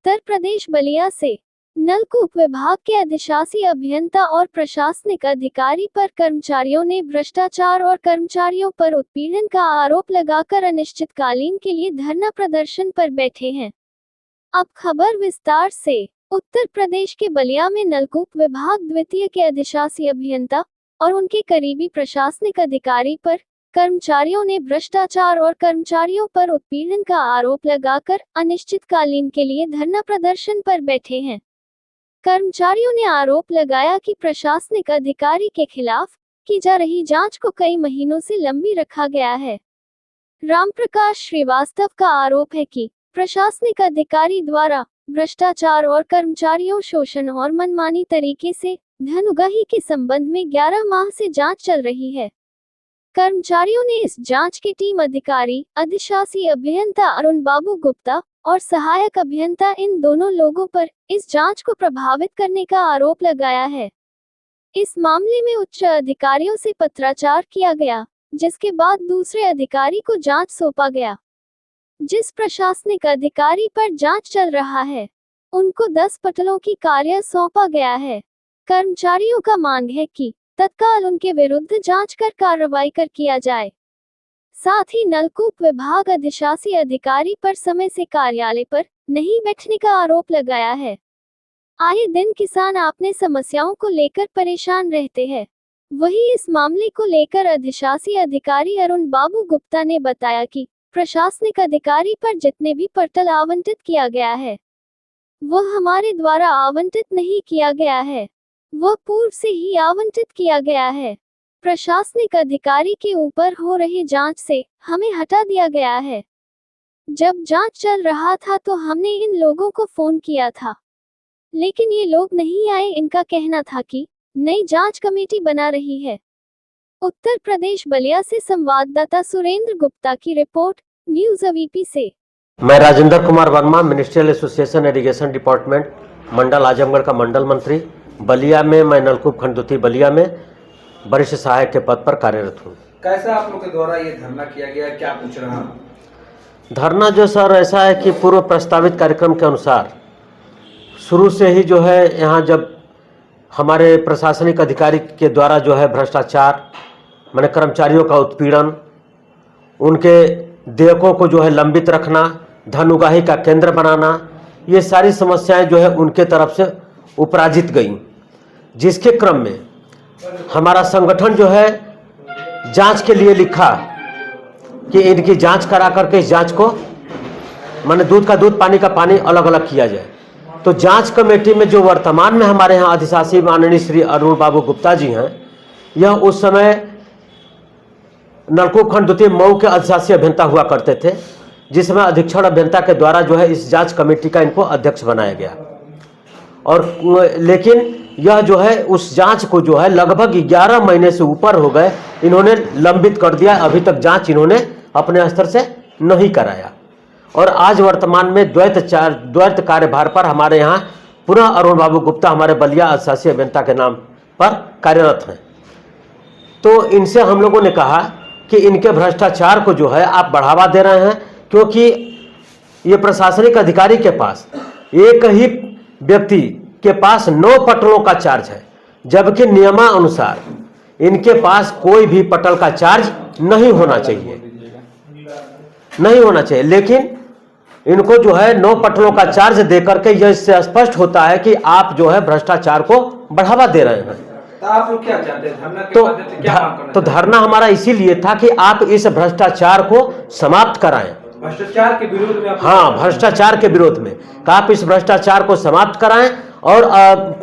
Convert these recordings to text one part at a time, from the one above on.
उत्तर प्रदेश बलिया से नलकूप विभाग के अधिशासी अभियंता और प्रशासनिक अधिकारी पर कर्मचारियों ने भ्रष्टाचार और कर्मचारियों पर उत्पीड़न का आरोप लगाकर अनिश्चितकालीन के लिए धरना प्रदर्शन पर बैठे हैं। अब खबर विस्तार से। उत्तर प्रदेश के बलिया में नलकूप विभाग द्वितीय के अधिशासी अभियंता और उनके करीबी प्रशासनिक अधिकारी पर कर्मचारियों ने भ्रष्टाचार और कर्मचारियों पर उत्पीड़न का आरोप लगाकर अनिश्चितकालीन के लिए धरना प्रदर्शन पर बैठे हैं। कर्मचारियों ने आरोप लगाया कि प्रशासनिक अधिकारी के खिलाफ की जा रही जांच को कई महीनों से लंबी रखा गया है। रामप्रकाश श्रीवास्तव का आरोप है कि प्रशासनिक अधिकारी द्वारा भ्रष्टाचार और कर्मचारियों शोषण और मनमानी तरीके से धन उगाही के संबंध में 11 माह से जांच चल रही है। कर्मचारियों ने इस जांच की टीम अधिकारी अधिशासी अभियंता अरुण बाबू गुप्ता और सहायक अभियंता इन दोनों लोगों पर इस जांच को प्रभावित करने का आरोप लगाया है। इस मामले में उच्च अधिकारियों से पत्राचार किया गया, जिसके बाद दूसरे अधिकारी को जांच सौंपा गया। जिस प्रशासनिक अधिकारी पर जांच चल रहा है, उनको 10 पटलों की कार्य सौंपा गया है। कर्मचारियों का मांग है कि तत्काल उनके विरुद्ध जांच कर कार्रवाई कर किया जाए। साथ ही नलकूप विभाग अधिशासी अधिकारी पर समय से कार्यालय पर नहीं बैठने का आरोप लगाया है। आए दिन किसान अपने समस्याओं को लेकर परेशान रहते हैं। वहीं इस मामले को लेकर अधिशासी अधिकारी अरुण बाबू गुप्ता ने बताया कि प्रशासनिक अधिकारी पर जितने भी पटल आवंटित किया गया है, वह हमारे द्वारा आवंटित नहीं किया गया है, वह पूर्व से ही आवंटित किया गया है। प्रशासनिक अधिकारी के ऊपर हो रही जांच से हमें हटा दिया गया है। जब जांच चल रहा था तो हमने इन लोगों को फोन किया था, लेकिन ये लोग नहीं आए। इनका कहना था कि नई जांच कमेटी बना रही है। उत्तर प्रदेश बलिया से संवाददाता सुरेंद्र गुप्ता की रिपोर्ट, न्यूज़ अवीपी से। मैं Rajendra Kumar Verma, ministerial association irrigation department मंडल आजमगढ़ का मंडल मंत्री। बलिया में मैं नलकूप खंड द्वितीय बलिया में वरिष्ठ सहायक के पद पर कार्यरत हूँ। कैसा आप लोग के द्वारा ये धरना किया गया, क्या पूछ रहा हूँ? धरना जो सर ऐसा है कि पूर्व प्रस्तावित कार्यक्रम के अनुसार शुरू से ही जो है यहाँ जब हमारे प्रशासनिक अधिकारी के द्वारा जो है भ्रष्टाचार माने कर्मचारियों का उत्पीड़न, उनके देयकों को जो है लंबित रखना, धन उगाही का केंद्र बनाना, ये सारी समस्याएं जो है उनके तरफ से उपराजित गई। जिसके क्रम में हमारा संगठन जो है जांच के लिए लिखा कि इनकी जांच करा करके इस जांच को माने दूध का दूध पानी का पानी अलग अलग किया जाए। तो जांच कमेटी में जो वर्तमान में हमारे यहाँ अधिशासी माननीय श्री अरुण बाबू गुप्ता जी हैं, यह उस समय नलकूप खंड द्वितीय मऊ के अधिशासी अभियंता हुआ करते थे, जिसमें अधीक्षण अभियंता के द्वारा जो है इस जांच कमेटी का इनको अध्यक्ष बनाया गया। और लेकिन यह जो है उस जांच को जो है लगभग 11 महीने से ऊपर हो गए, इन्होंने लंबित कर दिया। अभी तक जांच इन्होंने अपने स्तर से नहीं कराया। और आज वर्तमान में द्वैत कार्यभार पर हमारे यहाँ पुनः अरुण बाबू गुप्ता हमारे बलिया अधिशासी अभियंता के नाम पर कार्यरत हैं। तो इनसे हम लोगों ने कहा कि इनके भ्रष्टाचार को जो है आप बढ़ावा दे रहे हैं, क्योंकि ये प्रशासनिक अधिकारी के पास एक ही व्यक्ति के पास 9 पटलों का चार्ज है, जबकि नियमानुसार इनके पास कोई भी पटल का चार्ज नहीं होना चाहिए। लेकिन इनको जो है 9 पटलों का चार्ज देकर के यह इससे स्पष्ट होता है कि आप जो है भ्रष्टाचार को बढ़ावा दे रहे हैं। तो आप लोग क्या चाहते हैं? धरना के माध्यम से क्या मांग करना तो धरना हमारा इसीलिए था कि आप इस भ्रष्टाचार को समाप्त कराएं। भ्रष्टाचार के विरोध में? हाँ, भ्रष्टाचार के विरोध में आप इस भ्रष्टाचार को समाप्त कराएं और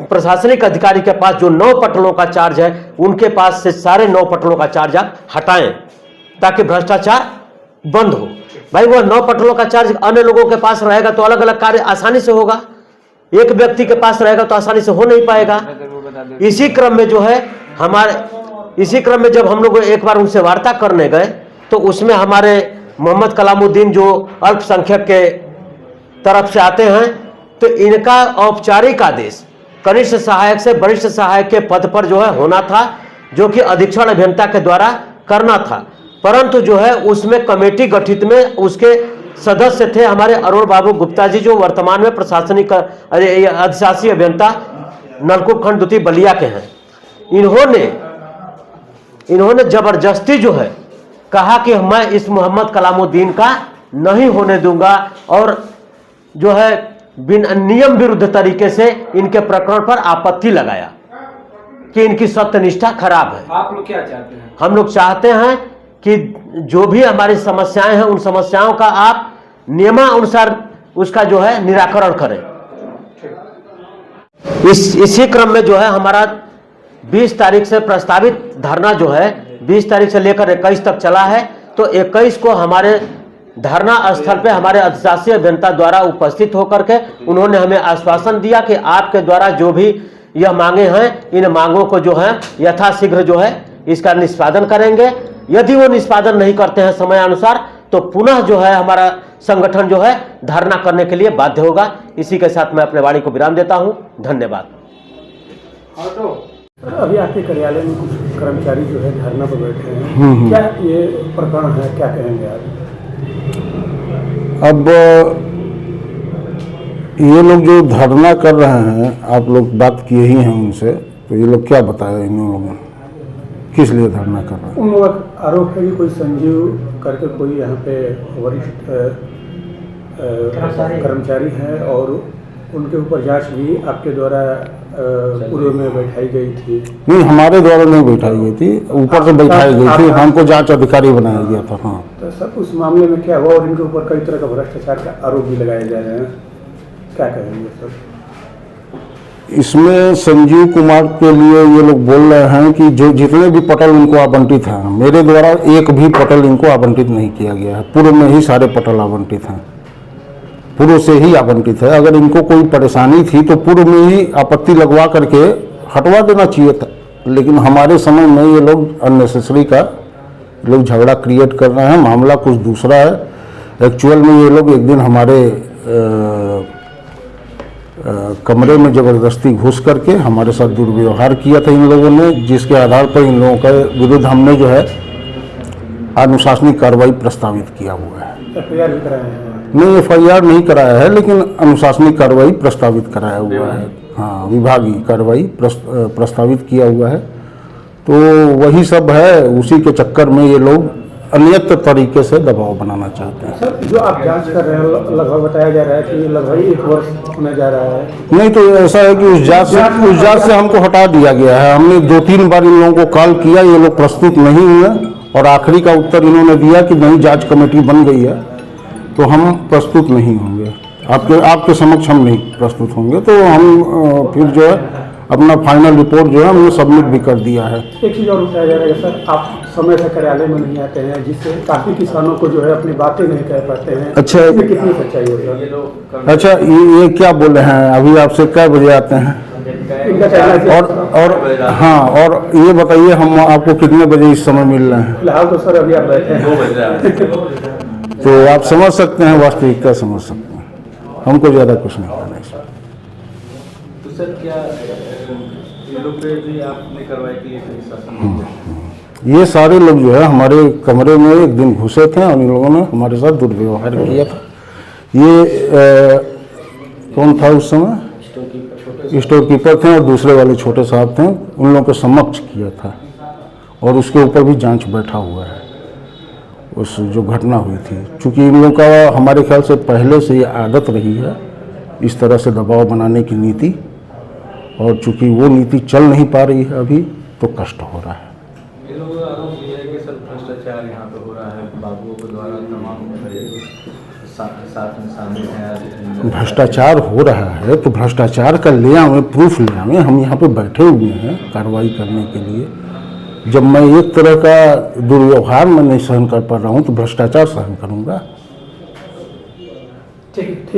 प्रशासनिक अधिकारी के पास जो 9 पटलों का चार्ज है, उनके पास से सारे 9 पटलों का चार्ज आप हटाएं, ताकि भ्रष्टाचार बंद हो। भाई वो 9 पटलों का चार्ज अन्य लोगों के पास रहेगा तो अलग अलग कार्य आसानी से होगा, एक व्यक्ति के पास रहेगा तो आसानी से हो नहीं पाएगा। इसी क्रम में जो है जब हम लोग एक बार उनसे वार्ता करने गए तो उसमें हमारे मोहम्मद कलामुद्दीन जो अल्पसंख्यक के तरफ से आते हैं, तो इनका औपचारिक आदेश कनिष्ठ सहायक से वरिष्ठ सहायक के पद पर जो है होना था, जो कि अधीक्षण अभियंता के द्वारा करना था। परंतु जो है उसमें कमेटी गठित में उसके सदस्य थे हमारे अरुण बाबू गुप्ता जी, जो वर्तमान में प्रशासनिक अधिशासी अभियंता नलकूप खंड द्वितीय बलिया के हैं। इन्होंने जबरदस्ती जो है कहा कि मैं इस मोहम्मद कलामुद्दीन का नहीं होने दूंगा, और जो है नियम विरुद्ध तरीके से इनके प्रकरण पर आपत्ति लगाया कि इनकी सत्यनिष्ठा खराब है। आप लोग क्या चाहते हैं? हम लोग चाहते हैं कि जो भी हमारी समस्याएं हैं उन समस्याओं का आप नियमानुसार उसका जो है निराकरण करें। इसी क्रम में जो है हमारा 20 तारीख से प्रस्तावित धरना जो है 20 तारीख से लेकर 21 तक चला है। तो 21 को हमारे धरना स्थल पे हमारे अधिशासी अभियंता द्वारा उपस्थित होकर के उन्होंने हमें आश्वासन दिया कि आपके द्वारा जो भी यह मांगे हैं, इन मांगों को जो है यथाशीघ्र जो है इसका निष्पादन करेंगे। यदि वो निष्पादन नहीं करते हैं समयानुसार तो पुनः जो है हमारा संगठन जो है धरना करने के लिए बाध्य होगा। इसी के साथ मैं अपने वाणी को विराम देता हूं। धन्यवाद। अभी आपके कार्यालय में कुछ कर्मचारी जो है धरना पर बैठे हैं, क्या ये प्रकरण है, क्या कहेंगे आप? अब ये लोग जो धरना कर रहे हैं, आप लोग बात किए ही हैं उनसे, तो ये लोग क्या बताया इन लोगों ने किस लिए धरना कर रहे हैं? उन लोगों का आरोप है कि कोई संजीव करके कोई यहाँ पे वरिष्ठ कर्मचारी हैं और उनके ऊपर जांच भी आपके द्वारा पूर्व में बैठाई गई थी। नहीं, हमारे द्वारा नहीं बैठाई गई थी, ऊपर से बैठाई गई थी, हमको जांच अधिकारी बनाया गया था। हाँ, तो सर उस मामले में क्या हुआ और इनके ऊपर कई तरह का भ्रष्टाचार का आरोप भी लगाए जा रहे हैं, क्या कहेंगे सर? इसमें संजीव कुमार के लिए ये लोग बोल रहे हैं कि जो जितने भी पटल इनको आवंटित हैं, मेरे द्वारा एक भी पटल इनको आवंटित नहीं किया गया है। पूर्व में ही सारे पटल आवंटित हैं, पूर्व से ही आवंटित है। अगर इनको कोई परेशानी थी तो पूर्व में ही आपत्ति लगवा करके हटवा देना चाहिए था, लेकिन हमारे समय में ये लोग अननेसेसरी का लोग झगड़ा क्रिएट कर रहे हैं। मामला कुछ दूसरा है। एक्चुअल में ये लोग एक दिन हमारे कमरे में ज़बरदस्ती घुस करके हमारे साथ दुर्व्यवहार किया था इन लोगों ने, जिसके आधार पर इन लोगों के विरुद्ध हमने जो है अनुशासनिक कार्रवाई प्रस्तावित किया हुआ है। FIR भी कराए हैं? नहीं, FIR नहीं कराया है, लेकिन अनुशासनिक कार्रवाई प्रस्तावित कराया हुआ है। हाँ, विभागीय कार्रवाई प्रस्तावित किया हुआ है। तो वही सब है, उसी के चक्कर में ये लोग अन्यत्र तरीके से दबाव बनाना चाहते हैं। सर जो आप जांच कर रहे हैं लगभग बताया जा रहा है कि लगभग 1 वर्ष होने जा रहा है। नहीं, तो ऐसा है कि उस जांच से हमको हटा दिया गया है। हमने 2-3 बार इन लोगों को कॉल किया, ये लोग प्रस्तुत नहीं हुए, और आखिरी का उत्तर इन्होंने दिया कि नहीं, जांच कमेटी बन गई है तो हम प्रस्तुत नहीं होंगे, आपके समक्ष हम नहीं प्रस्तुत होंगे। तो हम फिर जो है अपना फाइनल रिपोर्ट जो है हमने सबमिट भी कर दिया है। एक चीज़ और बताया जा रहा है सर, आप समय से कार्यालय में नहीं आते हैं, जिससे काफ़ी किसानों को जो है अपनी बातें नहीं कह पाते हैं। अच्छा, इसमें कितनी सच्चाई है सर? अच्छा, ये क्या बोल रहे हैं? अभी आपसे कै बजे आते हैं? इनका कहना है कि और हाँ, और ये बताइए हम आपको कितने बजे इस समय मिल रहे हैं? फिलहाल तो सर अभी आप बैठे हैं। तो आप समझ सकते हैं, वास्तविकता समझ सकते हैं। हमको ज़्यादा कुछ नहीं करना है। तो सर क्या ये लोग पे भी आपने कार्रवाई की है? ये सारे लोग जो है हमारे कमरे में एक दिन घुसे थे और इन लोगों ने हमारे साथ दुर्व्यवहार किया था। ये कौन था उस समय? स्टोर कीपर थे और दूसरे वाले छोटे साहब थे, उन लोगों के समक्ष किया था और उसके ऊपर भी जांच बैठा हुआ है उस जो घटना हुई थी। चूँकि इन लोगों का हमारे ख्याल से पहले से ये आदत रही है इस तरह से दबाव बनाने की नीति, और चूँकि वो नीति चल नहीं पा रही है अभी, तो कष्ट हो रहा है। ये लोगों का आरोप ये है कि सर भ्रष्टाचार यहाँ पे हो रहा है, बाबुओं के द्वारा तमाम साथ में शामिल हैं। भ्रष्टाचार हो रहा है तो भ्रष्टाचार का ले आवें, प्रूफ ले आवें। हम यहाँ पे बैठे हुए हैं कार्रवाई करने के लिए। जब मैं एक तरह का दुर्व्यवहार मैं नहीं सहन कर पा रहा हूँ तो भ्रष्टाचार सहन करूँगा? ठीक।